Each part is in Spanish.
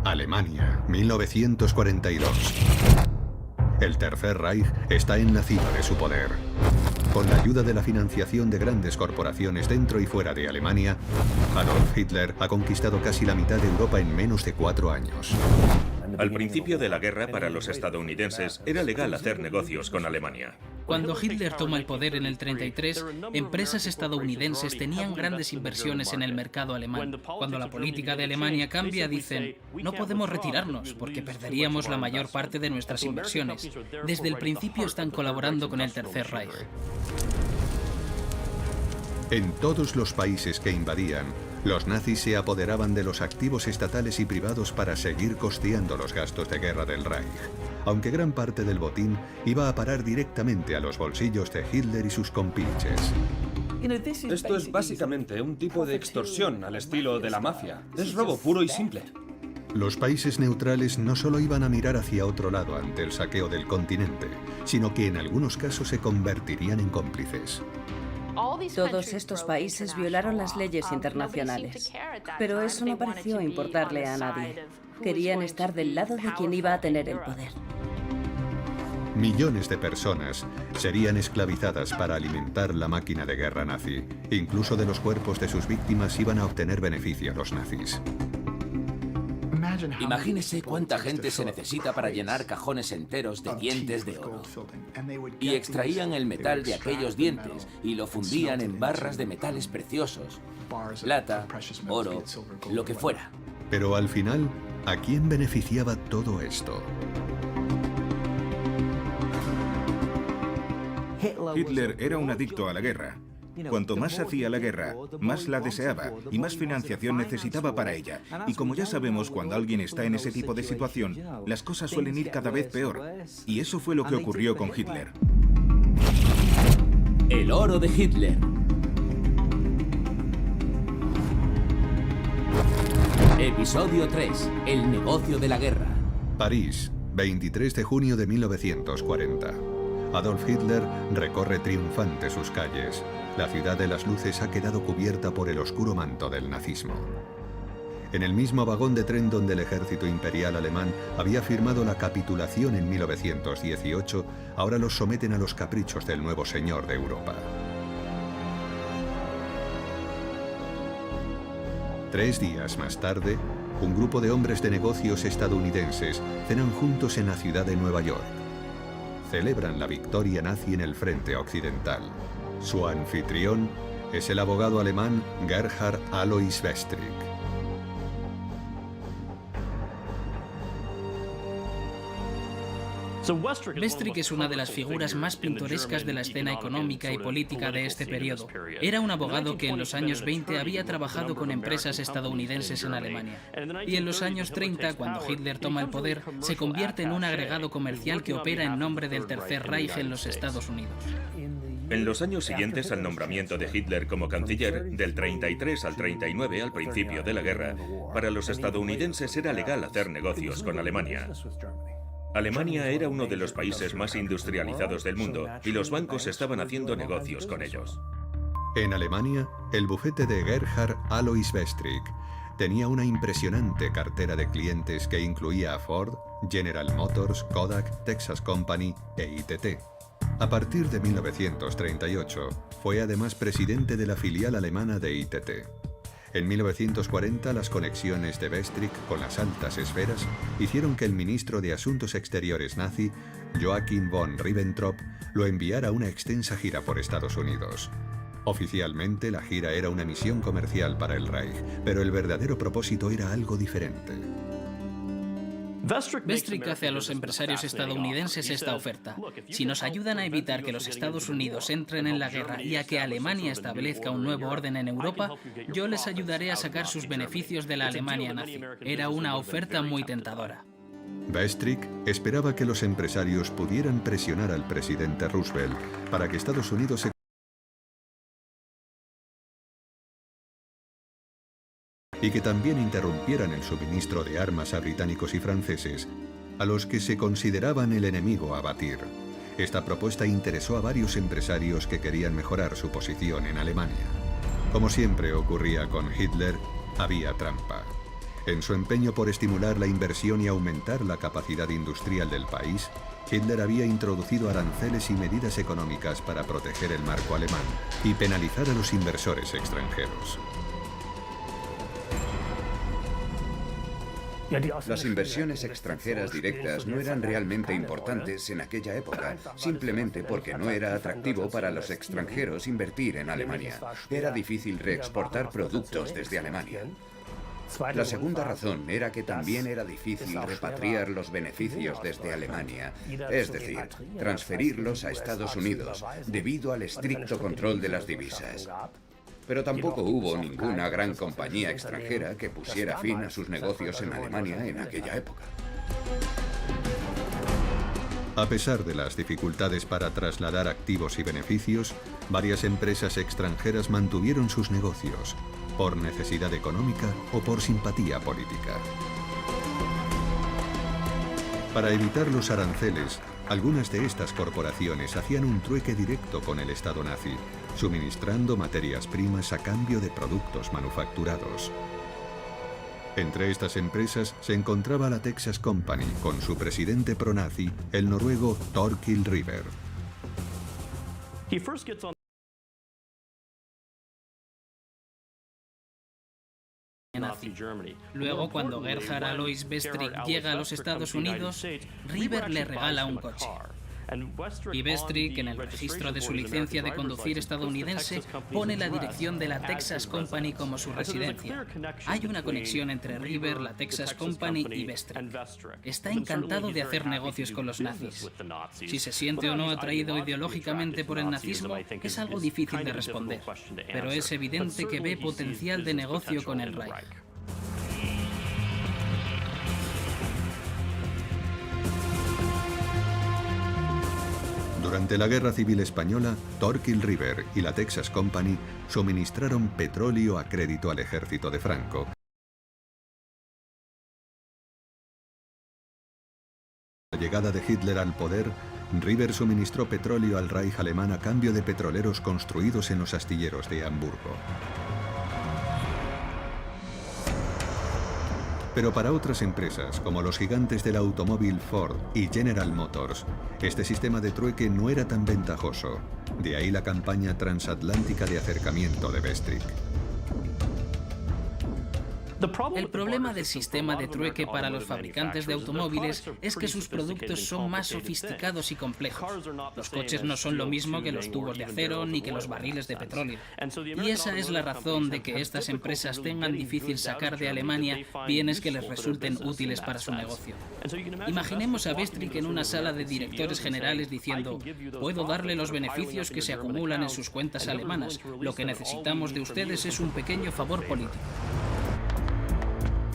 Alemania, 1942. El Tercer Reich está en la cima de su poder. Con la ayuda de la financiación de grandes corporaciones dentro y fuera de Alemania, Adolf Hitler ha conquistado casi la mitad de Europa en menos de 4 años. Al principio de la guerra, para los estadounidenses, era legal hacer negocios con Alemania. Cuando Hitler toma el poder en el 33, empresas estadounidenses tenían grandes inversiones en el mercado alemán. Cuando la política de Alemania cambia, dicen, no podemos retirarnos porque perderíamos la mayor parte de nuestras inversiones. Desde el principio están colaborando con el Tercer Reich. En todos los países que invadían, los nazis se apoderaban de los activos estatales y privados para seguir costeando los gastos de guerra del Reich, aunque gran parte del botín iba a parar directamente a los bolsillos de Hitler y sus compinches. Esto es básicamente un tipo de extorsión al estilo de la mafia. Es robo puro y simple. Los países neutrales no solo iban a mirar hacia otro lado ante el saqueo del continente, sino que en algunos casos se convertirían en cómplices. Todos estos países violaron las leyes internacionales, pero eso no pareció importarle a nadie. Querían estar del lado de quien iba a tener el poder. Millones de personas serían esclavizadas para alimentar la máquina de guerra nazi. Incluso de los cuerpos de sus víctimas iban a obtener beneficio los nazis. Imagínese cuánta gente se necesita para llenar cajones enteros de dientes de oro. Y extraían el metal de aquellos dientes y lo fundían en barras de metales preciosos, plata, oro, lo que fuera. Pero al final, ¿a quién beneficiaba todo esto? Hitler era un adicto a la guerra. Cuanto más hacía la guerra, más la deseaba y más financiación necesitaba para ella. Y como ya sabemos, cuando alguien está en ese tipo de situación, las cosas suelen ir cada vez peor. Y eso fue lo que ocurrió con Hitler. El oro de Hitler. Episodio 3. El negocio de la guerra. París, 23 de junio de 1940. Adolf Hitler recorre triunfante sus calles. La ciudad de las luces ha quedado cubierta por el oscuro manto del nazismo. En el mismo vagón de tren donde el ejército imperial alemán había firmado la capitulación en 1918, ahora los someten a los caprichos del nuevo señor de Europa. 3 días más tarde, un grupo de hombres de negocios estadounidenses cenan juntos en la ciudad de Nueva York. Celebran la victoria nazi en el frente occidental. Su anfitrión es el abogado alemán Gerhard Alois Westrick. Westrick es una de las figuras más pintorescas de la escena económica y política de este periodo. Era un abogado que en los años 20 había trabajado con empresas estadounidenses en Alemania. Y en los años 30, cuando Hitler toma el poder, se convierte en un agregado comercial que opera en nombre del Tercer Reich en los Estados Unidos. En los años siguientes al nombramiento de Hitler como canciller, del 33 al 39, al principio de la guerra, para los estadounidenses era legal hacer negocios con Alemania. Alemania era uno de los países más industrializados del mundo y los bancos estaban haciendo negocios con ellos. En Alemania, el bufete de Gerhard Alois Westrick tenía una impresionante cartera de clientes que incluía a Ford, General Motors, Kodak, Texas Company e ITT. A partir de 1938, fue además presidente de la filial alemana de ITT. En 1940, las conexiones de Westrick con las altas esferas hicieron que el ministro de Asuntos Exteriores nazi, Joachim von Ribbentrop, lo enviara a una extensa gira por Estados Unidos. Oficialmente, la gira era una misión comercial para el Reich, pero el verdadero propósito era algo diferente. Westrick hace a los empresarios estadounidenses esta oferta. Si nos ayudan a evitar que los Estados Unidos entren en la guerra y a que Alemania establezca un nuevo orden en Europa, yo les ayudaré a sacar sus beneficios de la Alemania nazi. Era una oferta muy tentadora. Westrick esperaba que los empresarios pudieran presionar al presidente Roosevelt para que Estados Unidos se y que también interrumpieran el suministro de armas a británicos y franceses, a los que se consideraban el enemigo a batir. Esta propuesta interesó a varios empresarios que querían mejorar su posición en Alemania. Como siempre ocurría con Hitler, había trampa. En su empeño por estimular la inversión y aumentar la capacidad industrial del país, Hitler había introducido aranceles y medidas económicas para proteger el marco alemán y penalizar a los inversores extranjeros. Las inversiones extranjeras directas no eran realmente importantes en aquella época, simplemente porque no era atractivo para los extranjeros invertir en Alemania. Era difícil reexportar productos desde Alemania. La segunda razón era que también era difícil repatriar los beneficios desde Alemania, es decir, transferirlos a Estados Unidos, debido al estricto control de las divisas. Pero tampoco hubo ninguna gran compañía extranjera que pusiera fin a sus negocios en Alemania en aquella época. A pesar de las dificultades para trasladar activos y beneficios, varias empresas extranjeras mantuvieron sus negocios, por necesidad económica o por simpatía política. Para evitar los aranceles, algunas de estas corporaciones hacían un trueque directo con el Estado nazi, suministrando materias primas a cambio de productos manufacturados. Entre estas empresas se encontraba la Texas Company, con su presidente pronazi, el noruego Thorkild Riber. Nazi. Luego, cuando Gerhard Alois Westrick llega a los Estados Unidos, Riber le regala un coche. Y Westrick, en el registro de su licencia de conducir estadounidense, pone la dirección de la Texas Company como su residencia. Hay una conexión entre Riber, la Texas Company y Westrick. Está encantado de hacer negocios con los nazis. Si se siente o no atraído ideológicamente por el nazismo, es algo difícil de responder, pero es evidente que ve potencial de negocio con el Reich. Durante la Guerra Civil Española, Thorkild Riber y la Texas Company suministraron petróleo a crédito al ejército de Franco. A la llegada de Hitler al poder, Riber suministró petróleo al Reich alemán a cambio de petroleros construidos en los astilleros de Hamburgo. Pero para otras empresas, como los gigantes del automóvil Ford y General Motors, este sistema de trueque no era tan ventajoso. De ahí la campaña transatlántica de acercamiento de Westrick. El problema del sistema de trueque para los fabricantes de automóviles es que sus productos son más sofisticados y complejos. Los coches no son lo mismo que los tubos de acero ni que los barriles de petróleo. Y esa es la razón de que estas empresas tengan difícil sacar de Alemania bienes que les resulten útiles para su negocio. Imaginemos a Westrick en una sala de directores generales diciendo: puedo darle los beneficios que se acumulan en sus cuentas alemanas. Lo que necesitamos de ustedes es un pequeño favor político.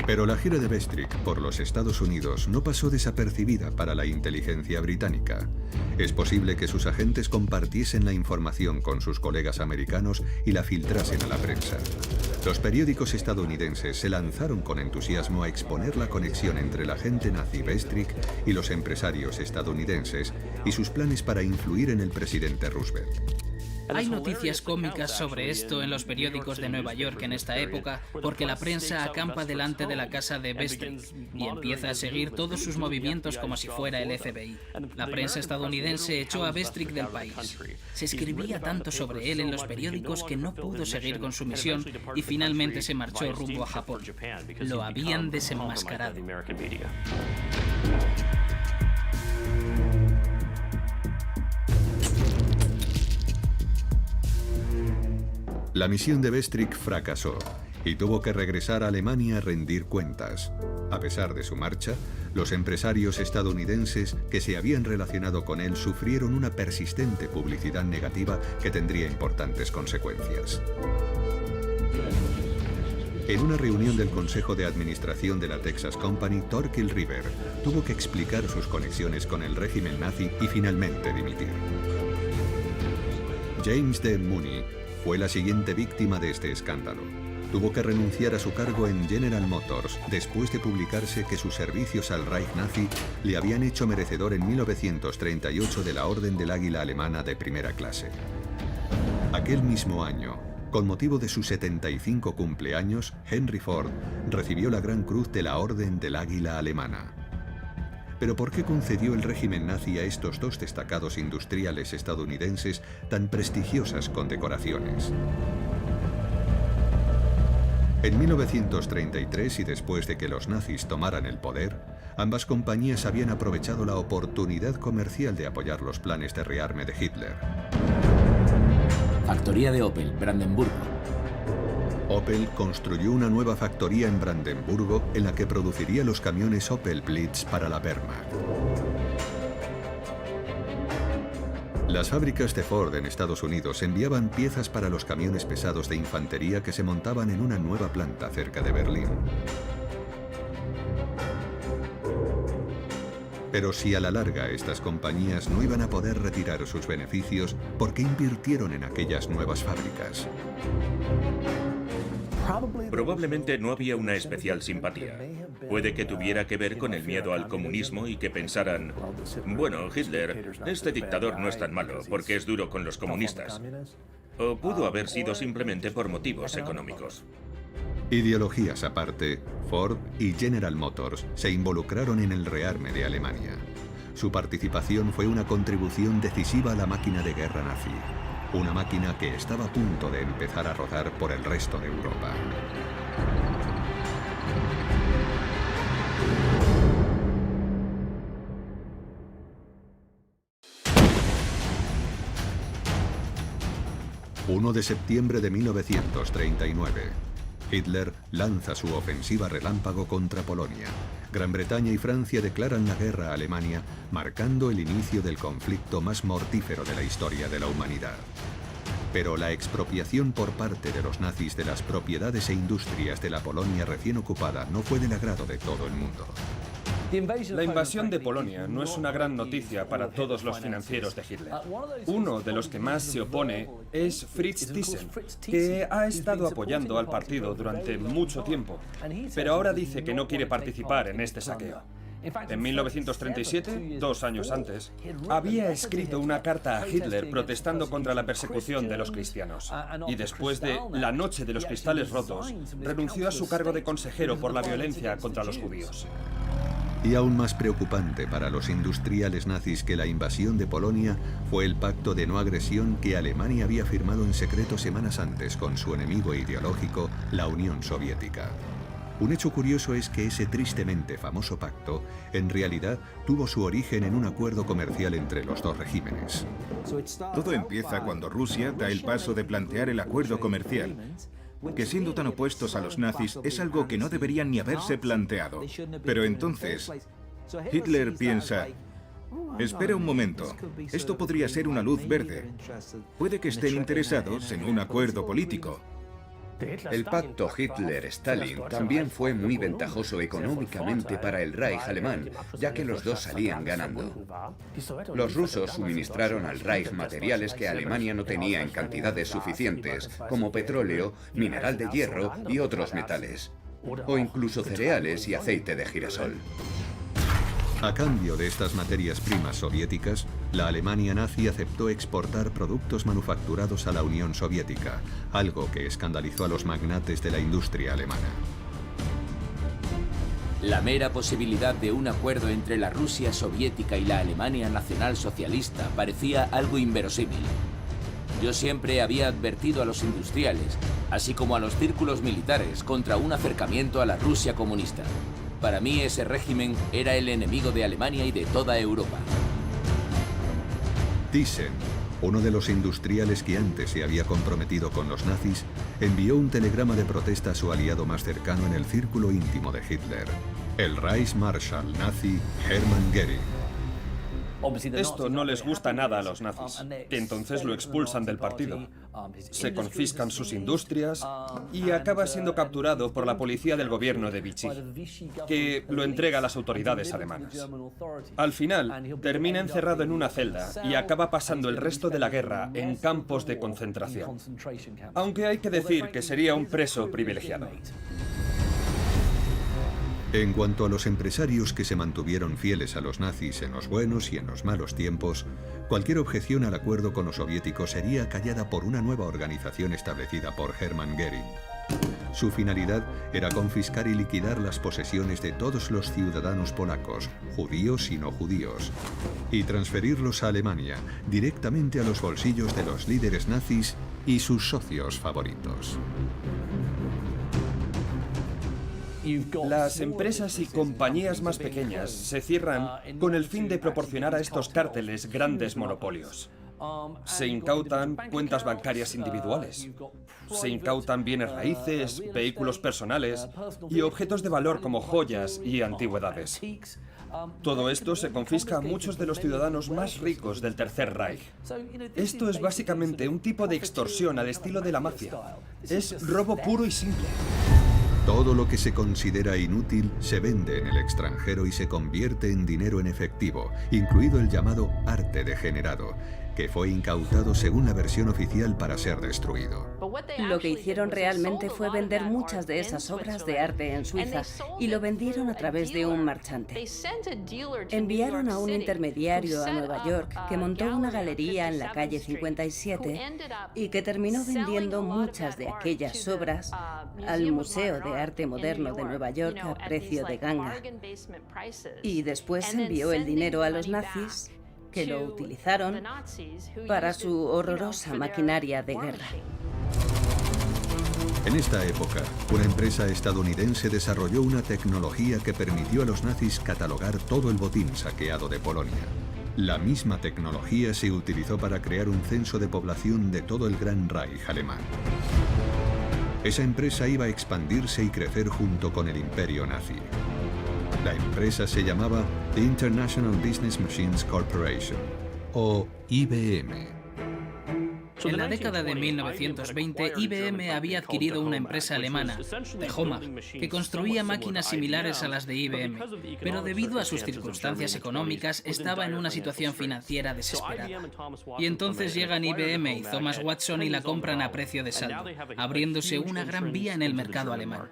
Pero la gira de Westrick por los Estados Unidos no pasó desapercibida para la inteligencia británica. Es posible que sus agentes compartiesen la información con sus colegas americanos y la filtrasen a la prensa. Los periódicos estadounidenses se lanzaron con entusiasmo a exponer la conexión entre el agente nazi Westrick y los empresarios estadounidenses y sus planes para influir en el presidente Roosevelt. Hay noticias cómicas sobre esto en los periódicos de Nueva York en esta época, porque la prensa acampa delante de la casa de Westrick y empieza a seguir todos sus movimientos como si fuera el FBI. La prensa estadounidense echó a Westrick del país. Se escribía tanto sobre él en los periódicos que no pudo seguir con su misión y finalmente se marchó rumbo a Japón. Lo habían desenmascarado. La misión de Westrick fracasó y tuvo que regresar a Alemania a rendir cuentas. A pesar de su marcha, los empresarios estadounidenses que se habían relacionado con él sufrieron una persistente publicidad negativa que tendría importantes consecuencias. En una reunión del Consejo de Administración de la Texas Company, Thorkild Riber tuvo que explicar sus conexiones con el régimen nazi y finalmente dimitir. James D. Mooney fue la siguiente víctima de este escándalo. Tuvo que renunciar a su cargo en General Motors después de publicarse que sus servicios al Reich nazi le habían hecho merecedor en 1938 de la Orden del Águila Alemana de primera clase. Aquel mismo año, Con motivo de sus 75 cumpleaños, Henry Ford recibió la Gran Cruz de la Orden del Águila Alemana. Pero ¿por qué concedió el régimen nazi a estos dos destacados industriales estadounidenses tan prestigiosas condecoraciones? En 1933, y después de que los nazis tomaran el poder, ambas compañías habían aprovechado la oportunidad comercial de apoyar los planes de rearme de Hitler. Factoría de Opel, Brandenburgo. Opel construyó una nueva factoría en Brandenburgo en la que produciría los camiones Opel Blitz para la Wehrmacht. Las fábricas de Ford en Estados Unidos enviaban piezas para los camiones pesados de infantería que se montaban en una nueva planta cerca de Berlín. Pero si a la larga estas compañías no iban a poder retirar sus beneficios, ¿por qué invirtieron en aquellas nuevas fábricas? Probablemente no había una especial simpatía. Puede que tuviera que ver con el miedo al comunismo y que pensaran, bueno, Hitler, este dictador no es tan malo porque es duro con los comunistas. O pudo haber sido simplemente por motivos económicos. Ideologías aparte, Ford y General Motors se involucraron en el rearme de Alemania. Su participación fue una contribución decisiva a la máquina de guerra nazi. Una máquina que estaba a punto de empezar a rodar por el resto de Europa. ...1 de septiembre de 1939... Hitler lanza su ofensiva relámpago contra Polonia. Gran Bretaña y Francia declaran la guerra a Alemania, marcando el inicio del conflicto más mortífero de la historia de la humanidad. Pero la expropiación por parte de los nazis de las propiedades e industrias de la Polonia recién ocupada no fue del agrado de todo el mundo. La invasión de Polonia no es una gran noticia para todos los financieros de Hitler. Uno de los que más se opone es Fritz Thyssen, que ha estado apoyando al partido durante mucho tiempo, pero ahora dice que no quiere participar en este saqueo. En 1937, 2 años antes, había escrito una carta a Hitler protestando contra la persecución de los cristianos. Y después de la Noche de los Cristales Rotos, renunció a su cargo de consejero por la violencia contra los judíos. Y aún más preocupante para los industriales nazis que la invasión de Polonia fue el pacto de no agresión que Alemania había firmado en secreto semanas antes con su enemigo ideológico, la Unión Soviética. Un hecho curioso es que ese tristemente famoso pacto, en realidad, tuvo su origen en un acuerdo comercial entre los dos regímenes. Todo empieza cuando Rusia da el paso de plantear el acuerdo comercial, que siendo tan opuestos a los nazis es algo que no deberían ni haberse planteado. Pero entonces, Hitler piensa, espera un momento, esto podría ser una luz verde. Puede que estén interesados en un acuerdo político. El pacto Hitler-Stalin también fue muy ventajoso económicamente para el Reich alemán, ya que los dos salían ganando. Los rusos suministraron al Reich materiales que Alemania no tenía en cantidades suficientes, como petróleo, mineral de hierro y otros metales, o incluso cereales y aceite de girasol. A cambio de estas materias primas soviéticas, la Alemania nazi aceptó exportar productos manufacturados a la Unión Soviética, algo que escandalizó a los magnates de la industria alemana. La mera posibilidad de un acuerdo entre la Rusia soviética y la Alemania nacionalsocialista parecía algo inverosímil. Yo siempre había advertido a los industriales, así como a los círculos militares, contra un acercamiento a la Rusia comunista. Para mí ese régimen era el enemigo de Alemania y de toda Europa. Thyssen, uno de los industriales que antes se había comprometido con los nazis, envió un telegrama de protesta a su aliado más cercano en el círculo íntimo de Hitler, el Reichsmarschall nazi Hermann Göring. Esto no les gusta nada a los nazis, que entonces lo expulsan del partido. Se confiscan sus industrias y acaba siendo capturado por la policía del gobierno de Vichy, que lo entrega a las autoridades alemanas. Al final, termina encerrado en una celda y acaba pasando el resto de la guerra en campos de concentración. Aunque hay que decir que sería un preso privilegiado. En cuanto a los empresarios que se mantuvieron fieles a los nazis en los buenos y en los malos tiempos, cualquier objeción al acuerdo con los soviéticos sería acallada por una nueva organización establecida por Hermann Göring. Su finalidad era confiscar y liquidar las posesiones de todos los ciudadanos polacos, judíos y no judíos, y transferirlos a Alemania, directamente a los bolsillos de los líderes nazis y sus socios favoritos. Las empresas y compañías más pequeñas se cierran con el fin de proporcionar a estos cárteles grandes monopolios. Se incautan cuentas bancarias individuales. Se incautan bienes raíces, vehículos personales y objetos de valor como joyas y antigüedades. Todo esto se confisca a muchos de los ciudadanos más ricos del Tercer Reich. Esto es básicamente un tipo de extorsión al estilo de la mafia. Es robo puro y simple. Todo lo que se considera inútil se vende en el extranjero y se convierte en dinero en efectivo, incluido el llamado arte degenerado, que fue incautado según la versión oficial para ser destruido. Lo que hicieron realmente fue vender muchas de esas obras de arte en Suiza y lo vendieron a través de un marchante. Enviaron a un intermediario a Nueva York que montó una galería en la calle 57 y que terminó vendiendo muchas de aquellas obras al Museo de Arte Moderno de Nueva York a precio de ganga. Y después envió el dinero a los nazis, que lo utilizaron para su horrorosa maquinaria de guerra. En esta época, una empresa estadounidense desarrolló una tecnología que permitió a los nazis catalogar todo el botín saqueado de Polonia. La misma tecnología se utilizó para crear un censo de población de todo el Gran Reich alemán. Esa empresa iba a expandirse y crecer junto con el imperio nazi. La empresa se llamaba The International Business Machines Corporation, o IBM. En la década de 1920, IBM había adquirido una empresa alemana, de Homag, que construía máquinas similares a las de IBM, pero debido a sus circunstancias económicas estaba en una situación financiera desesperada. Y entonces llegan IBM y Thomas Watson y la compran a precio de saldo, abriéndose una gran vía en el mercado alemán.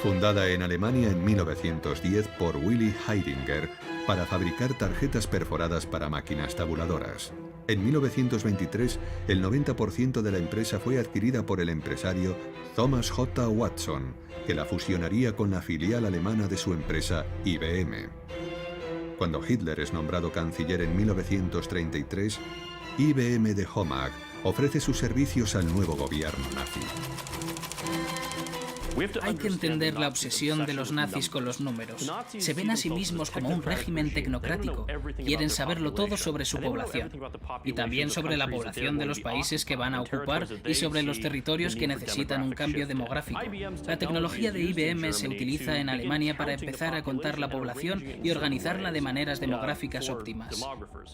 Fundada en Alemania en 1910 por Willy Heidinger para fabricar tarjetas perforadas para máquinas tabuladoras. En 1923, el 90% de la empresa fue adquirida por el empresario Thomas J. Watson, que la fusionaría con la filial alemana de su empresa IBM. Cuando Hitler es nombrado canciller en 1933, IBM de Homag ofrece sus servicios al nuevo gobierno nazi. Hay que entender la obsesión de los nazis con los números. Se ven a sí mismos como un régimen tecnocrático. Quieren saberlo todo sobre su población. Y también sobre la población de los países que van a ocupar y sobre los territorios que necesitan un cambio demográfico. La tecnología de IBM se utiliza en Alemania para empezar a contar la población y organizarla de maneras demográficas óptimas.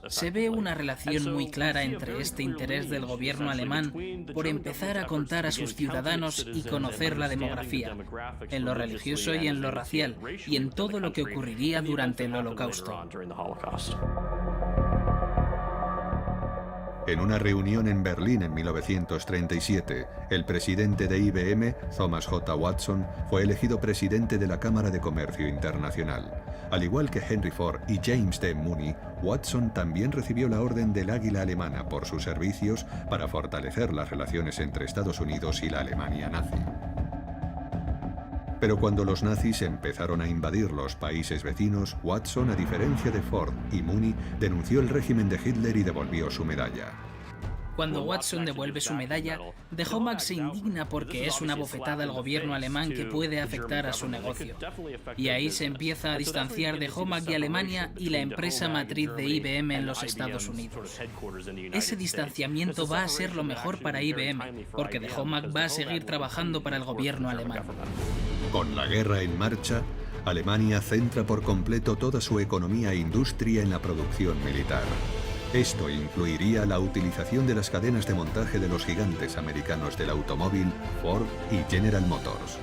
Se ve una relación muy clara entre este interés del gobierno alemán por empezar a contar a sus ciudadanos y conocer la demografía, en lo religioso y en lo racial, y en todo lo que ocurriría durante el Holocausto. En una reunión en Berlín en 1937, el presidente de IBM, Thomas J. Watson, fue elegido presidente de la Cámara de Comercio Internacional. Al igual que Henry Ford y James D. Mooney, Watson también recibió la Orden del Águila Alemana por sus servicios para fortalecer las relaciones entre Estados Unidos y la Alemania nazi. Pero cuando los nazis empezaron a invadir los países vecinos, Watson, a diferencia de Ford y Mooney, denunció el régimen de Hitler y devolvió su medalla. Cuando Watson devuelve su medalla, de Homag se indigna porque es una bofetada al gobierno alemán que puede afectar a su negocio. Y ahí se empieza a distanciar de Homag y Alemania y la empresa matriz de IBM en los Estados Unidos. Ese distanciamiento va a ser lo mejor para IBM, porque de Homag va a seguir trabajando para el gobierno alemán. Con la guerra en marcha, Alemania centra por completo toda su economía e industria en la producción militar. Esto incluiría la utilización de las cadenas de montaje de los gigantes americanos del automóvil, Ford y General Motors.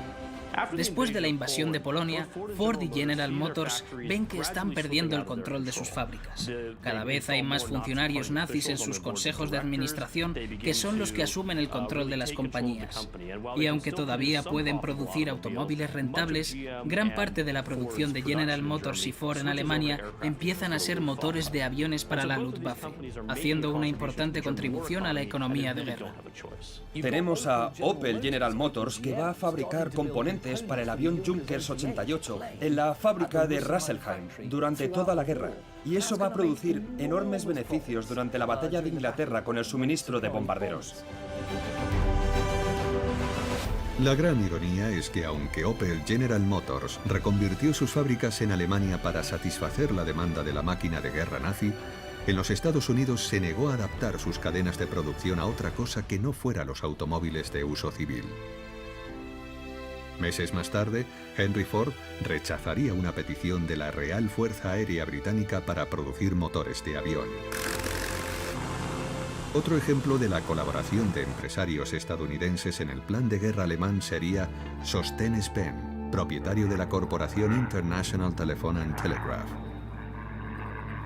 Después de la invasión de Polonia, Ford y General Motors ven que están perdiendo el control de sus fábricas. Cada vez hay más funcionarios nazis en sus consejos de administración que son los que asumen el control de las compañías. Y aunque todavía pueden producir automóviles rentables, gran parte de la producción de General Motors y Ford en Alemania empiezan a ser motores de aviones para la Luftwaffe, haciendo una importante contribución a la economía de guerra. Tenemos a Opel General Motors, que va a fabricar componentes para el avión Junkers 88 en la fábrica de Rasselheim durante toda la guerra. Y eso va a producir enormes beneficios durante la batalla de Inglaterra con el suministro de bombarderos. La gran ironía es que aunque Opel General Motors reconvirtió sus fábricas en Alemania para satisfacer la demanda de la máquina de guerra nazi, en los Estados Unidos se negó a adaptar sus cadenas de producción a otra cosa que no fuera los automóviles de uso civil. Meses más tarde, Henry Ford rechazaría una petición de la Real Fuerza Aérea Británica para producir motores de avión. Otro ejemplo de la colaboración de empresarios estadounidenses en el plan de guerra alemán sería Sostens Benn, propietario de la corporación International Telephone and Telegraph.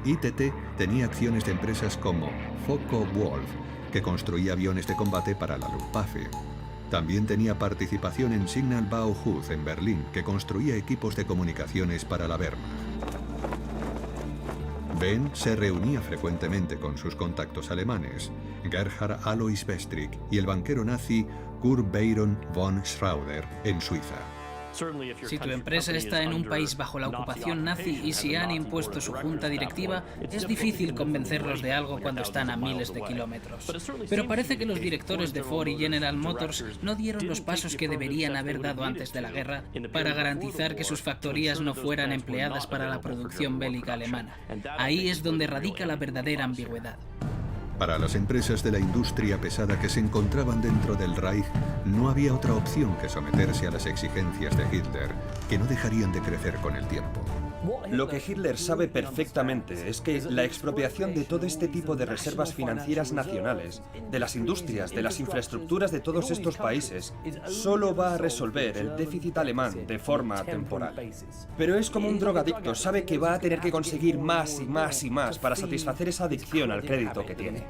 ITT tenía acciones de empresas como Focke-Wulf, que construía aviones de combate para la Luftwaffe. También tenía participación en Signal Bauhaus en Berlín, que construía equipos de comunicaciones para la Wehrmacht. Benn se reunía frecuentemente con sus contactos alemanes, Gerhard Alois Westrick y el banquero nazi Kurt Baron von Schröder en Suiza. Si tu empresa está en un país bajo la ocupación nazi y si han impuesto su junta directiva, es difícil convencerlos de algo cuando están a miles de kilómetros. Pero parece que los directores de Ford y General Motors no dieron los pasos que deberían haber dado antes de la guerra para garantizar que sus factorías no fueran empleadas para la producción bélica alemana. Ahí es donde radica la verdadera ambigüedad. Para las empresas de la industria pesada que se encontraban dentro del Reich, no había otra opción que someterse a las exigencias de Hitler, que no dejarían de crecer con el tiempo. Lo que Hitler sabe perfectamente es que la expropiación de todo este tipo de reservas financieras nacionales, de las industrias, de las infraestructuras de todos estos países, solo va a resolver el déficit alemán de forma temporal. Pero es como un drogadicto, sabe que va a tener que conseguir más y más y más para satisfacer esa adicción al crédito que tiene.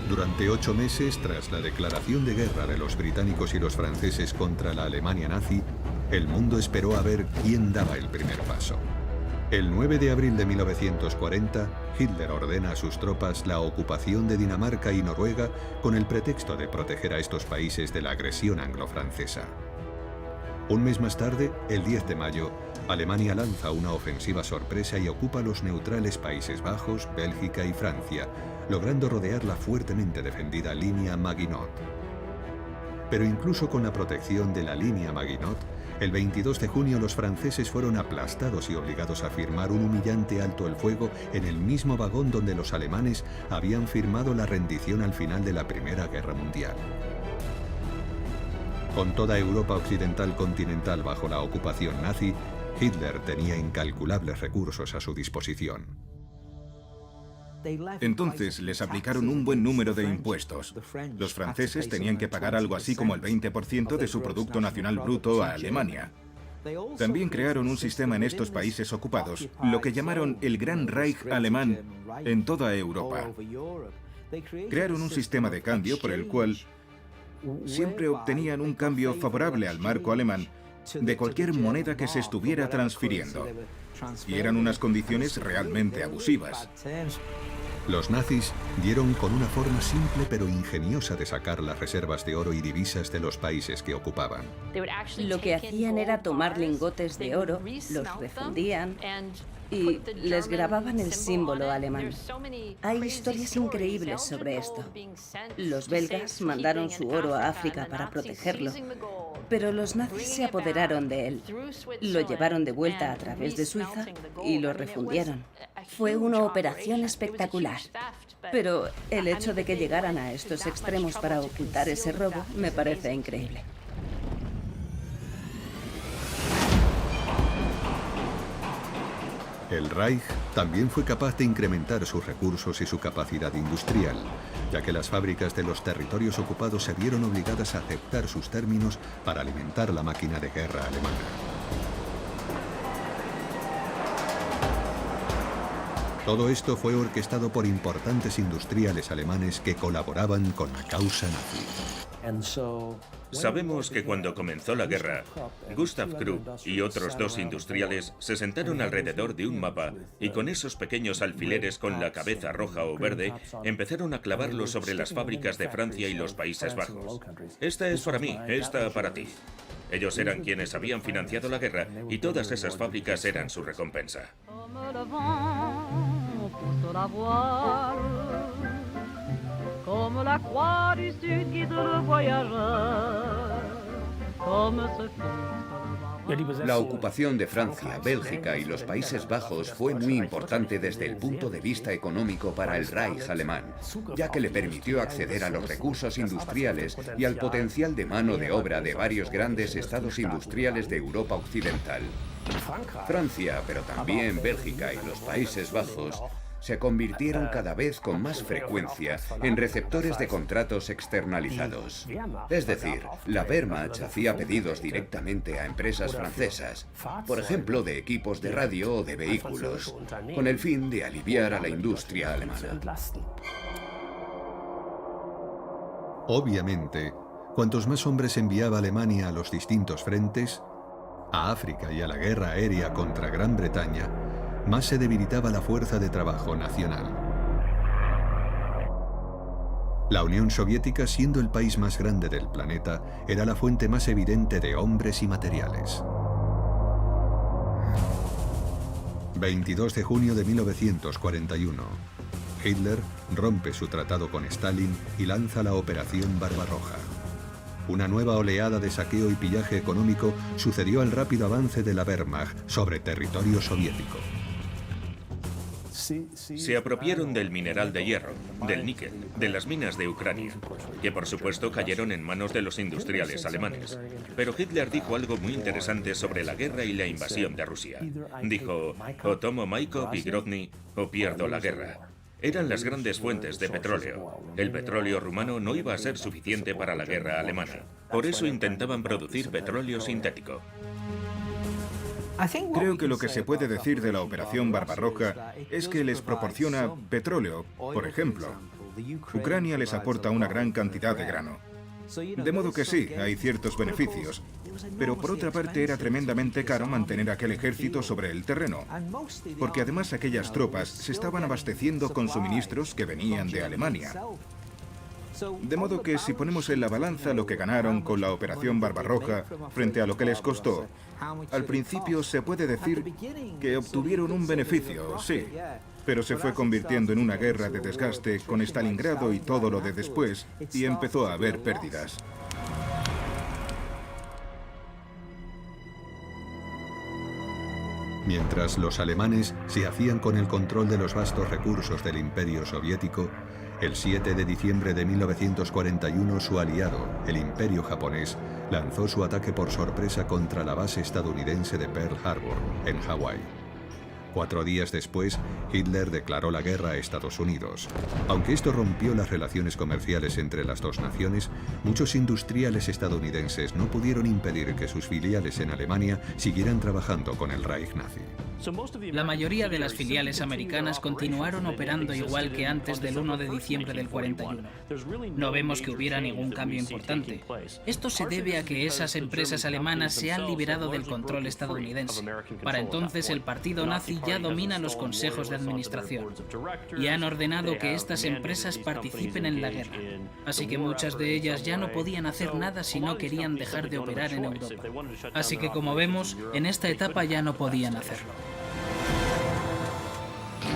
Durante 8 meses, tras la declaración de guerra de los británicos y los franceses contra la Alemania nazi, el mundo esperó a ver quién daba el primer paso. El 9 de abril de 1940, Hitler ordena a sus tropas la ocupación de Dinamarca y Noruega con el pretexto de proteger a estos países de la agresión anglo-francesa. Un mes más tarde, el 10 de mayo, Alemania lanza una ofensiva sorpresa y ocupa los neutrales Países Bajos, Bélgica y Francia, logrando rodear la fuertemente defendida línea Maginot. Pero incluso con la protección de la línea Maginot, el 22 de junio los franceses fueron aplastados y obligados a firmar un humillante alto el fuego en el mismo vagón donde los alemanes habían firmado la rendición al final de la Primera Guerra Mundial. Con toda Europa occidental continental bajo la ocupación nazi, Hitler tenía incalculables recursos a su disposición. Entonces les aplicaron un buen número de impuestos. Los franceses tenían que pagar algo así como el 20% de su Producto Nacional Bruto a Alemania. También crearon un sistema en estos países ocupados, lo que llamaron el Gran Reich alemán en toda Europa. Crearon un sistema de cambio por el cual siempre obtenían un cambio favorable al marco alemán de cualquier moneda que se estuviera transfiriendo. Y eran unas condiciones realmente abusivas. Los nazis dieron con una forma simple pero ingeniosa de sacar las reservas de oro y divisas de los países que ocupaban. Lo que hacían era tomar lingotes de oro, los refundían y les grababan el símbolo alemán. Hay historias increíbles sobre esto. Los belgas mandaron su oro a África para protegerlo, pero los nazis se apoderaron de él. Lo llevaron de vuelta a través de Suiza y lo refundieron. Fue una operación espectacular. Pero el hecho de que llegaran a estos extremos para ocultar ese robo me parece increíble. El Reich también fue capaz de incrementar sus recursos y su capacidad industrial, ya que las fábricas de los territorios ocupados se vieron obligadas a aceptar sus términos para alimentar la máquina de guerra alemana. Todo esto fue orquestado por importantes industriales alemanes que colaboraban con la causa nazi. Sabemos que cuando comenzó la guerra, Gustav Krupp y otros 2 industriales se sentaron alrededor de un mapa y con esos pequeños alfileres con la cabeza roja o verde empezaron a clavarlos sobre las fábricas de Francia y los Países Bajos. Esta es para mí, esta para ti. Ellos eran quienes habían financiado la guerra y todas esas fábricas eran su recompensa. Comme la croix du sud guide le voyageur, comme ce fils. La ocupación de Francia, Bélgica y los Países Bajos fue muy importante desde el punto de vista económico para el Reich alemán, ya que le permitió acceder a los recursos industriales y al potencial de mano de obra de varios grandes estados industriales de Europa Occidental. Francia, pero también Bélgica y los Países Bajos, se convirtieron cada vez con más frecuencia en receptores de contratos externalizados. Es decir, la Wehrmacht hacía pedidos directamente a empresas francesas, por ejemplo, de equipos de radio o de vehículos, con el fin de aliviar a la industria alemana. Obviamente, cuantos más hombres enviaba Alemania a los distintos frentes, a África y a la guerra aérea contra Gran Bretaña, más se debilitaba la fuerza de trabajo nacional. La Unión Soviética, siendo el país más grande del planeta, era la fuente más evidente de hombres y materiales. 22 de junio de 1941. Hitler rompe su tratado con Stalin y lanza la Operación Barbarroja. Una nueva oleada de saqueo y pillaje económico sucedió al rápido avance de la Wehrmacht sobre territorio soviético. Se apropiaron del mineral de hierro, del níquel, de las minas de Ucrania, que por supuesto cayeron en manos de los industriales alemanes. Pero Hitler dijo algo muy interesante sobre la guerra y la invasión de Rusia. Dijo, o tomo Maikop y Grozny o pierdo la guerra. Eran las grandes fuentes de petróleo. El petróleo rumano no iba a ser suficiente para la guerra alemana. Por eso intentaban producir petróleo sintético. Creo que lo que se puede decir de la Operación Barbarroja es que les proporciona petróleo, por ejemplo. Ucrania les aporta una gran cantidad de grano. De modo que sí, hay ciertos beneficios. Pero por otra parte era tremendamente caro mantener aquel ejército sobre el terreno, porque además aquellas tropas se estaban abasteciendo con suministros que venían de Alemania. De modo que si ponemos en la balanza lo que ganaron con la Operación Barbarroja frente a lo que les costó, al principio se puede decir que obtuvieron un beneficio, sí, pero se fue convirtiendo en una guerra de desgaste con Stalingrado y todo lo de después, y empezó a haber pérdidas. Mientras los alemanes se hacían con el control de los vastos recursos del Imperio Soviético, el 7 de diciembre de 1941 su aliado, el Imperio japonés, lanzó su ataque por sorpresa contra la base estadounidense de Pearl Harbor, en Hawái. 4 días después, Hitler declaró la guerra a Estados Unidos. Aunque esto rompió las relaciones comerciales entre las dos naciones, muchos industriales estadounidenses no pudieron impedir que sus filiales en Alemania siguieran trabajando con el Reich nazi. La mayoría de las filiales americanas continuaron operando igual que antes del 1 de diciembre del 41. No vemos que hubiera ningún cambio importante. Esto se debe a que esas empresas alemanas se han liberado del control estadounidense. Para entonces el partido nazi ya domina los consejos de administración y han ordenado que estas empresas participen en la guerra. Así que muchas de ellas ya no podían hacer nada si no querían dejar de operar en Europa. Así que como vemos, en esta etapa ya no podían hacerlo.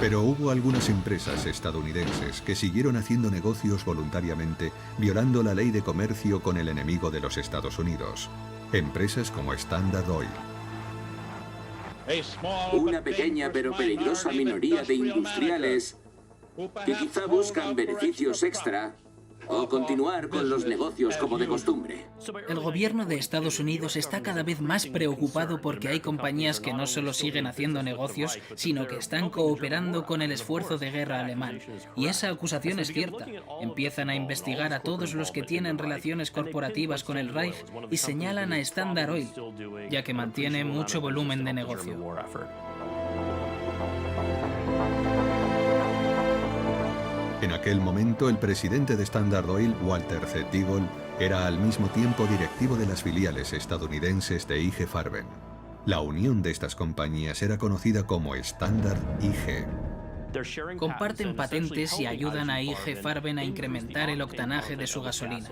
Pero hubo algunas empresas estadounidenses que siguieron haciendo negocios voluntariamente, violando la ley de comercio con el enemigo de los Estados Unidos. Empresas como Standard Oil. Una pequeña pero peligrosa minoría de industriales que quizá buscan beneficios extra o continuar con los negocios como de costumbre. El gobierno de Estados Unidos está cada vez más preocupado porque hay compañías que no solo siguen haciendo negocios, sino que están cooperando con el esfuerzo de guerra alemán. Y esa acusación es cierta. Empiezan a investigar a todos los que tienen relaciones corporativas con el Reich y señalan a Standard Oil, ya que mantiene mucho volumen de negocio. En aquel momento, el presidente de Standard Oil, Walter Z. Deagle, era al mismo tiempo directivo de las filiales estadounidenses de IG Farben. La unión de estas compañías era conocida como Standard IG. Comparten patentes y ayudan a IG Farben a incrementar el octanaje de su gasolina.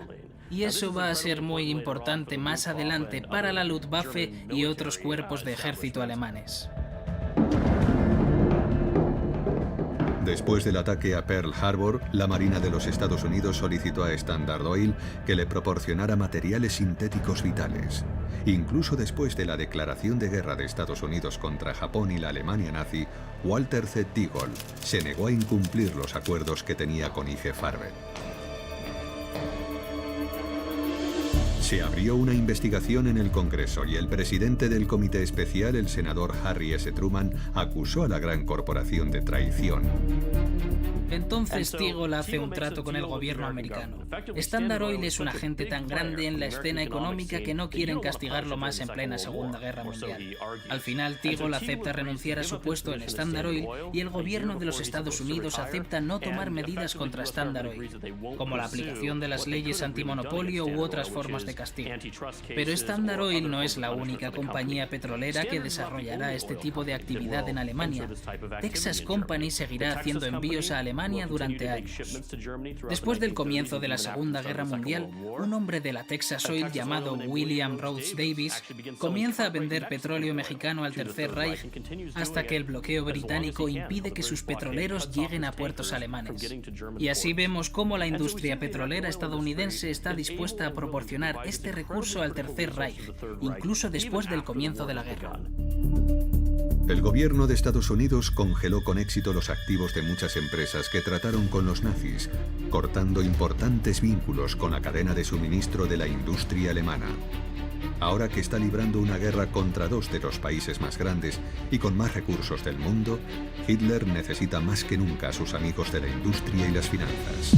Y eso va a ser muy importante más adelante para la Luftwaffe y otros cuerpos de ejército alemanes. Después del ataque a Pearl Harbor, la Marina de los Estados Unidos solicitó a Standard Oil que le proporcionara materiales sintéticos vitales. Incluso después de la declaración de guerra de Estados Unidos contra Japón y la Alemania nazi, Walter Z. Deagle se negó a incumplir los acuerdos que tenía con IG Farben. Se abrió una investigación en el Congreso y el presidente del Comité Especial, el senador Harry S. Truman, acusó a la gran corporación de traición. Entonces Deagle hace un trato con el gobierno americano. Standard Oil es un agente tan grande en la escena económica que no quieren castigarlo más en plena Segunda Guerra Mundial. Al final Deagle acepta renunciar a su puesto en Standard Oil y el gobierno de los Estados Unidos acepta no tomar medidas contra Standard Oil, como la aplicación de las leyes antimonopolio u otras formas de castigo. Pero Standard Oil no es la única compañía petrolera que desarrollará este tipo de actividad en Alemania. Texas Company seguirá haciendo envíos a Alemania durante años. Después del comienzo de la Segunda Guerra Mundial, un hombre de la Texas Oil llamado William Rhodes Davis comienza a vender petróleo mexicano al Tercer Reich hasta que el bloqueo británico impide que sus petroleros lleguen a puertos alemanes. Y así vemos cómo la industria petrolera estadounidense está dispuesta a proporcionar este recurso al Tercer Reich, incluso después del comienzo de la guerra. El gobierno de Estados Unidos congeló con éxito los activos de muchas empresas que trataron con los nazis, cortando importantes vínculos con la cadena de suministro de la industria alemana. Ahora que está librando una guerra contra dos de los países más grandes y con más recursos del mundo, Hitler necesita más que nunca a sus amigos de la industria y las finanzas.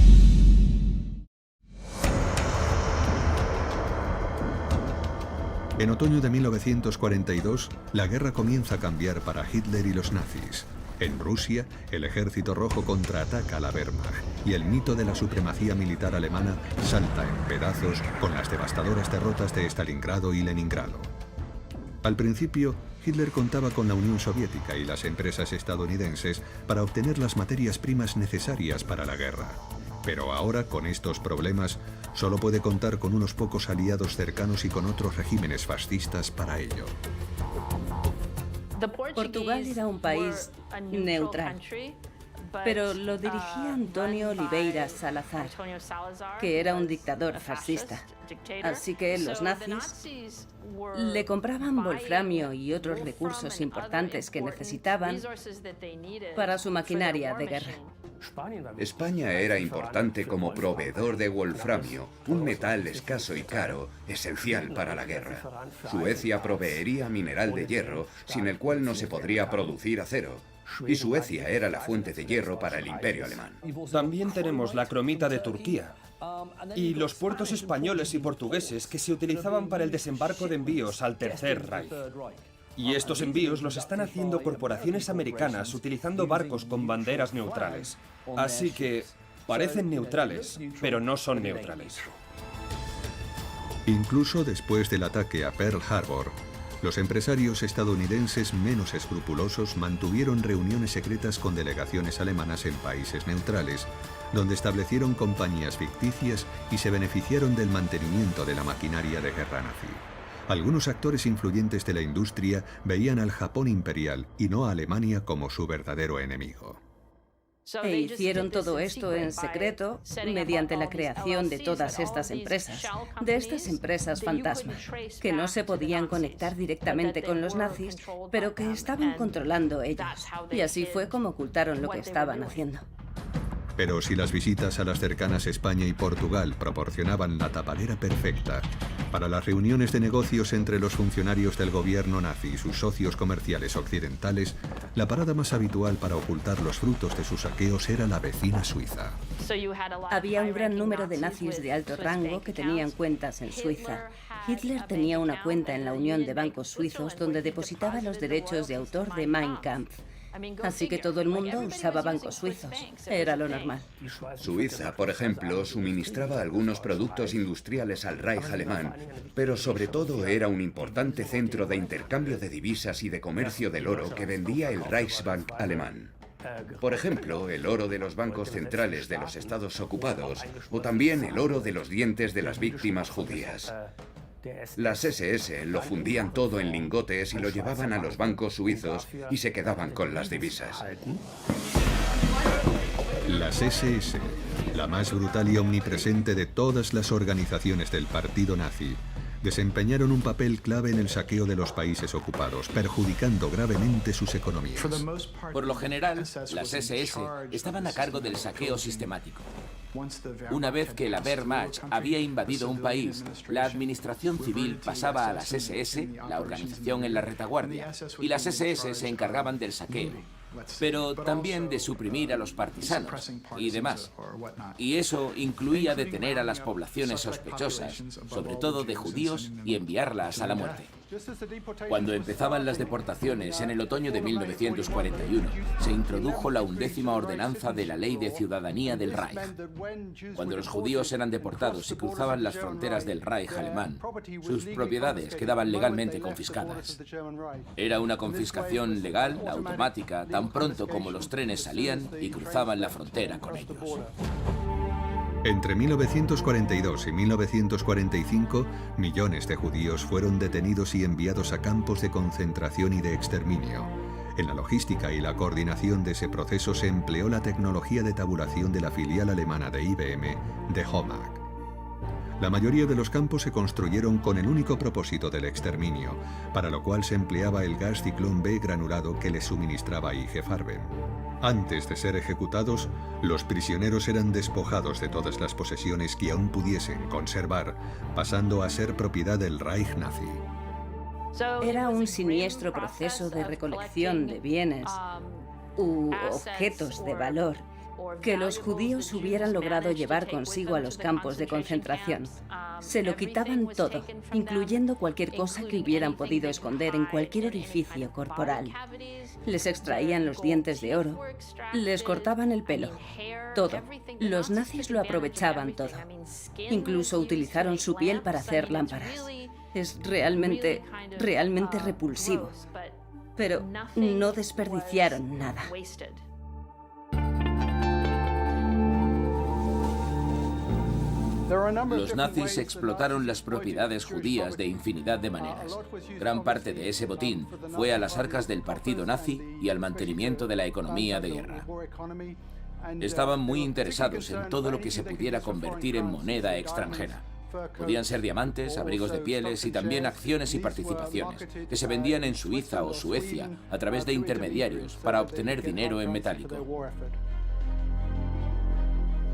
En otoño de 1942, la guerra comienza a cambiar para Hitler y los nazis. En Rusia, el Ejército Rojo contraataca a la Wehrmacht y el mito de la supremacía militar alemana salta en pedazos con las devastadoras derrotas de Stalingrado y Leningrado. Al principio, Hitler contaba con la Unión Soviética y las empresas estadounidenses para obtener las materias primas necesarias para la guerra. Pero ahora, con estos problemas, solo puede contar con unos pocos aliados cercanos y con otros regímenes fascistas para ello. Portugal era un país neutral, pero lo dirigía António Oliveira Salazar, que era un dictador fascista. Así que los nazis le compraban wolframio y otros recursos importantes que necesitaban para su maquinaria de guerra. España era importante como proveedor de wolframio, un metal escaso y caro, esencial para la guerra. Suecia proveería mineral de hierro, sin el cual no se podría producir acero. Y Suecia era la fuente de hierro para el Imperio Alemán. También tenemos la cromita de Turquía y los puertos españoles y portugueses que se utilizaban para el desembarco de envíos al Tercer Reich. Y estos envíos los están haciendo corporaciones americanas utilizando barcos con banderas neutrales. Así que parecen neutrales, pero no son neutrales. Incluso después del ataque a Pearl Harbor, los empresarios estadounidenses menos escrupulosos mantuvieron reuniones secretas con delegaciones alemanas en países neutrales, donde establecieron compañías ficticias y se beneficiaron del mantenimiento de la maquinaria de guerra nazi. Algunos actores influyentes de la industria veían al Japón imperial y no a Alemania como su verdadero enemigo. E hicieron todo esto en secreto mediante la creación de todas estas empresas, de estas empresas fantasma, que no se podían conectar directamente con los nazis, pero que estaban controlando ellos. Y así fue como ocultaron lo que estaban haciendo. Pero si las visitas a las cercanas España y Portugal proporcionaban la tapadera perfecta para las reuniones de negocios entre los funcionarios del gobierno nazi y sus socios comerciales occidentales, la parada más habitual para ocultar los frutos de sus saqueos era la vecina Suiza. Había un gran número de nazis de alto rango que tenían cuentas en Suiza. Hitler tenía una cuenta en la Unión de Bancos Suizos donde depositaba los derechos de autor de Mein Kampf. Así que todo el mundo usaba bancos suizos. Era lo normal. Suiza, por ejemplo, suministraba algunos productos industriales al Reich alemán, pero sobre todo era un importante centro de intercambio de divisas y de comercio del oro que vendía el Reichsbank alemán. Por ejemplo, el oro de los bancos centrales de los estados ocupados, o también el oro de los dientes de las víctimas judías. Las SS lo fundían todo en lingotes y lo llevaban a los bancos suizos y se quedaban con las divisas. Las SS, la más brutal y omnipresente de todas las organizaciones del partido nazi, desempeñaron un papel clave en el saqueo de los países ocupados, perjudicando gravemente sus economías. Por lo general, las SS estaban a cargo del saqueo sistemático. Una vez que la Wehrmacht había invadido un país, la administración civil pasaba a las SS, la organización en la retaguardia, y las SS se encargaban del saqueo, pero también de suprimir a los partisanos y demás. Y eso incluía detener a las poblaciones sospechosas, sobre todo de judíos, y enviarlas a la muerte. Cuando empezaban las deportaciones en el otoño de 1941, se introdujo la 11ª ordenanza de la Ley de Ciudadanía del Reich. Cuando los judíos eran deportados y cruzaban las fronteras del Reich alemán, sus propiedades quedaban legalmente confiscadas. Era una confiscación legal, automática, tan pronto como los trenes salían y cruzaban la frontera con ellos. Entre 1942 y 1945, millones de judíos fueron detenidos y enviados a campos de concentración y de exterminio. En la logística y la coordinación de ese proceso se empleó la tecnología de tabulación de la filial alemana de IBM, de HOMAG. La mayoría de los campos se construyeron con el único propósito del exterminio, para lo cual se empleaba el gas ciclón B granulado que les suministraba IG Farben. Antes de ser ejecutados, los prisioneros eran despojados de todas las posesiones que aún pudiesen conservar, pasando a ser propiedad del Reich nazi. Era un siniestro proceso de recolección de bienes u objetos de valor que los judíos hubieran logrado llevar consigo a los campos de concentración. Se lo quitaban todo, incluyendo cualquier cosa que hubieran podido esconder en cualquier orificio corporal. Les extraían los dientes de oro, les cortaban el pelo, todo. Los nazis lo aprovechaban todo. Incluso utilizaron su piel para hacer lámparas. Es realmente repulsivo. Pero no desperdiciaron nada. Los nazis explotaron las propiedades judías de infinidad de maneras. Gran parte de ese botín fue a las arcas del partido nazi y al mantenimiento de la economía de guerra. Estaban muy interesados en todo lo que se pudiera convertir en moneda extranjera. Podían ser diamantes, abrigos de pieles y también acciones y participaciones, que se vendían en Suiza o Suecia a través de intermediarios para obtener dinero en metálico.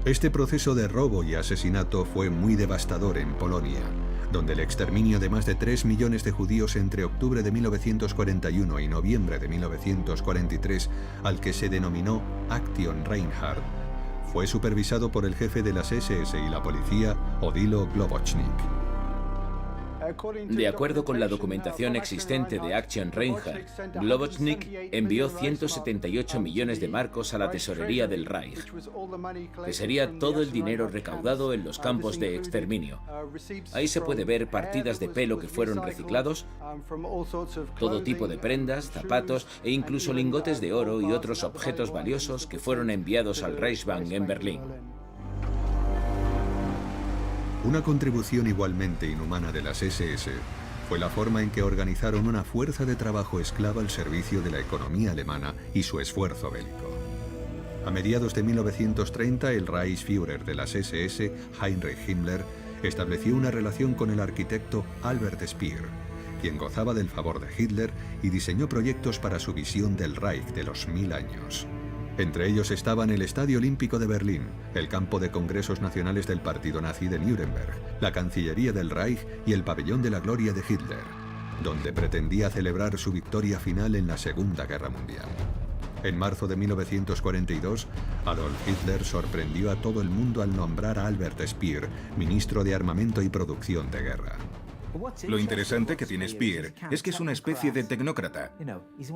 Este proceso de robo y asesinato fue muy devastador en Polonia, donde el exterminio de más de 3 millones de judíos entre octubre de 1941 y noviembre de 1943, al que se denominó Aktion Reinhardt, fue supervisado por el jefe de las SS y la policía, Odilo Globocnik. De acuerdo con la documentación existente de Aktion Reinhardt, Globocnik envió 178 millones de marcos a la tesorería del Reich, que sería todo el dinero recaudado en los campos de exterminio. Ahí se puede ver partidas de pelo que fueron reciclados, todo tipo de prendas, zapatos e incluso lingotes de oro y otros objetos valiosos que fueron enviados al Reichsbank en Berlín. Una contribución igualmente inhumana de las SS fue la forma en que organizaron una fuerza de trabajo esclava al servicio de la economía alemana y su esfuerzo bélico. A mediados de 1930, el Reichsführer de las SS, Heinrich Himmler, estableció una relación con el arquitecto Albert Speer, quien gozaba del favor de Hitler y diseñó proyectos para su visión del Reich de los 1000 años. Entre ellos estaban el Estadio Olímpico de Berlín, el campo de congresos nacionales del partido nazi de Nuremberg, la Cancillería del Reich y el Pabellón de la Gloria de Hitler, donde pretendía celebrar su victoria final en la Segunda Guerra Mundial. En marzo de 1942, Adolf Hitler sorprendió a todo el mundo al nombrar a Albert Speer ministro de Armamento y Producción de Guerra. Lo interesante que tiene Speer es que es una especie de tecnócrata.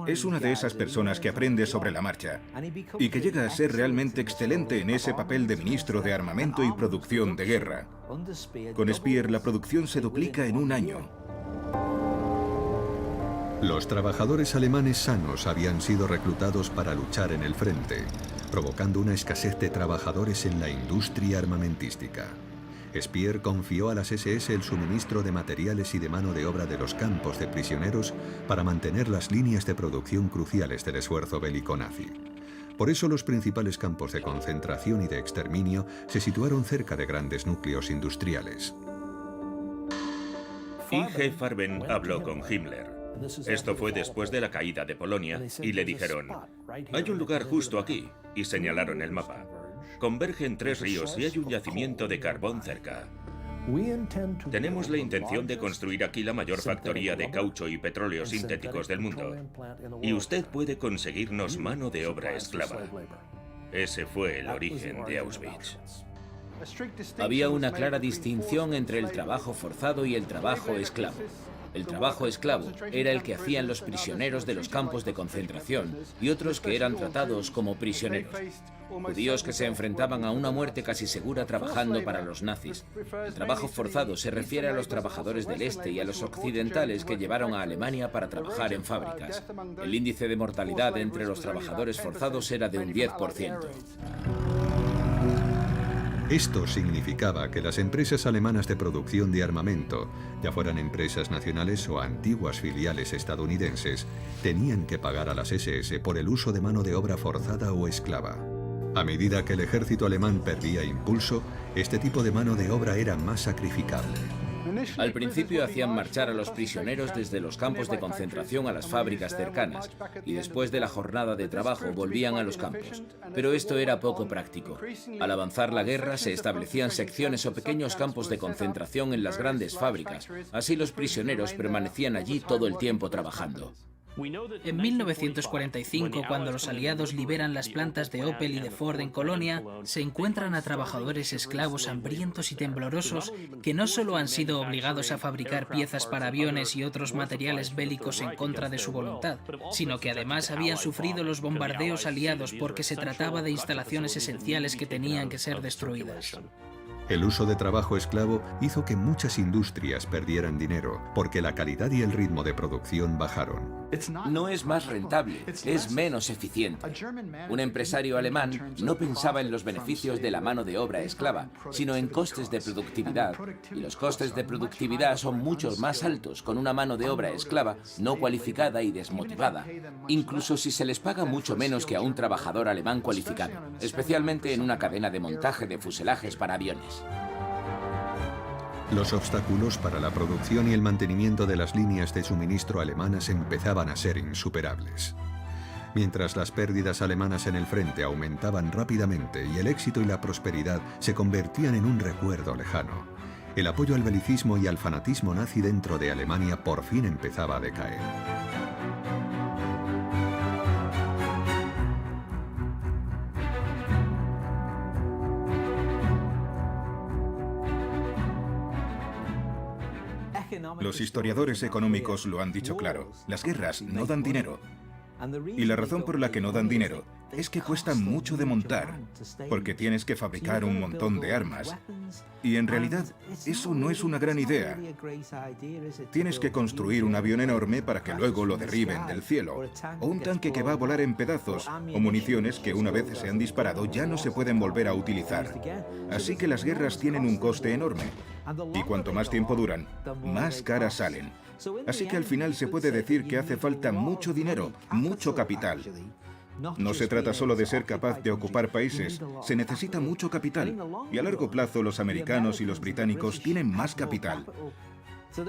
Es una de esas personas que aprende sobre la marcha y que llega a ser realmente excelente en ese papel de ministro de Armamento y Producción de Guerra. Con Speer la producción se duplica en un año. Los trabajadores alemanes sanos habían sido reclutados para luchar en el frente, provocando una escasez de trabajadores en la industria armamentística. Speer confió a las SS el suministro de materiales y de mano de obra de los campos de prisioneros para mantener las líneas de producción cruciales del esfuerzo bélico nazi. Por eso los principales campos de concentración y de exterminio se situaron cerca de grandes núcleos industriales. I.G. Farben habló con Himmler. Esto fue después de la caída de Polonia y le dijeron: hay un lugar justo aquí, y señalaron el mapa. Convergen 3 ríos y hay un yacimiento de carbón cerca. Tenemos la intención de construir aquí la mayor factoría de caucho y petróleo sintéticos del mundo. Y usted puede conseguirnos mano de obra esclava. Ese fue el origen de Auschwitz. Había una clara distinción entre el trabajo forzado y el trabajo esclavo. El trabajo esclavo era el que hacían los prisioneros de los campos de concentración y otros que eran tratados como prisioneros. Judíos que se enfrentaban a una muerte casi segura trabajando para los nazis. El trabajo forzado se refiere a los trabajadores del este y a los occidentales que llevaron a Alemania para trabajar en fábricas. El índice de mortalidad entre los trabajadores forzados era de un 10%. Esto significaba que las empresas alemanas de producción de armamento, ya fueran empresas nacionales o antiguas filiales estadounidenses, tenían que pagar a las SS por el uso de mano de obra forzada o esclava. A medida que el ejército alemán perdía impulso, este tipo de mano de obra era más sacrificable. Al principio hacían marchar a los prisioneros desde los campos de concentración a las fábricas cercanas y después de la jornada de trabajo volvían a los campos. Pero esto era poco práctico. Al avanzar la guerra se establecían secciones o pequeños campos de concentración en las grandes fábricas. Así los prisioneros permanecían allí todo el tiempo trabajando. En 1945, cuando los aliados liberan las plantas de Opel y de Ford en Colonia, se encuentran a trabajadores esclavos hambrientos y temblorosos que no solo han sido obligados a fabricar piezas para aviones y otros materiales bélicos en contra de su voluntad, sino que además habían sufrido los bombardeos aliados porque se trataba de instalaciones esenciales que tenían que ser destruidas. El uso de trabajo esclavo hizo que muchas industrias perdieran dinero, porque la calidad y el ritmo de producción bajaron. No es más rentable, es menos eficiente. Un empresario alemán no pensaba en los beneficios de la mano de obra esclava, sino en costes de productividad. Y los costes de productividad son mucho más altos con una mano de obra esclava no cualificada y desmotivada, incluso si se les paga mucho menos que a un trabajador alemán cualificado, especialmente en una cadena de montaje de fuselajes para aviones. Los obstáculos para la producción y el mantenimiento de las líneas de suministro alemanas empezaban a ser insuperables. Mientras las pérdidas alemanas en el frente aumentaban rápidamente y el éxito y la prosperidad se convertían en un recuerdo lejano, el apoyo al belicismo y al fanatismo nazi dentro de Alemania por fin empezaba a decaer. Los historiadores económicos lo han dicho claro, las guerras no dan dinero. Y la razón por la que no dan dinero es que cuestan mucho de montar, porque tienes que fabricar un montón de armas. Y en realidad, eso no es una gran idea. Tienes que construir un avión enorme para que luego lo derriben del cielo, o un tanque que va a volar en pedazos, o municiones que una vez se han disparado ya no se pueden volver a utilizar. Así que las guerras tienen un coste enorme, y cuanto más tiempo duran, más caras salen. Así que al final se puede decir que hace falta mucho dinero, mucho capital. No se trata solo de ser capaz de ocupar países, se necesita mucho capital. Y a largo plazo los americanos y los británicos tienen más capital.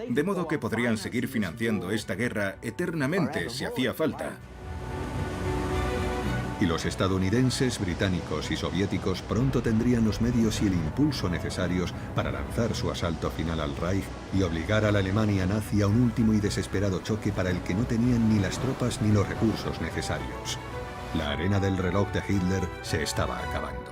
De modo que podrían seguir financiando esta guerra eternamente si hacía falta. Y los estadounidenses, británicos y soviéticos pronto tendrían los medios y el impulso necesarios para lanzar su asalto final al Reich y obligar a la Alemania nazi a un último y desesperado choque para el que no tenían ni las tropas ni los recursos necesarios. La arena del reloj de Hitler se estaba acabando.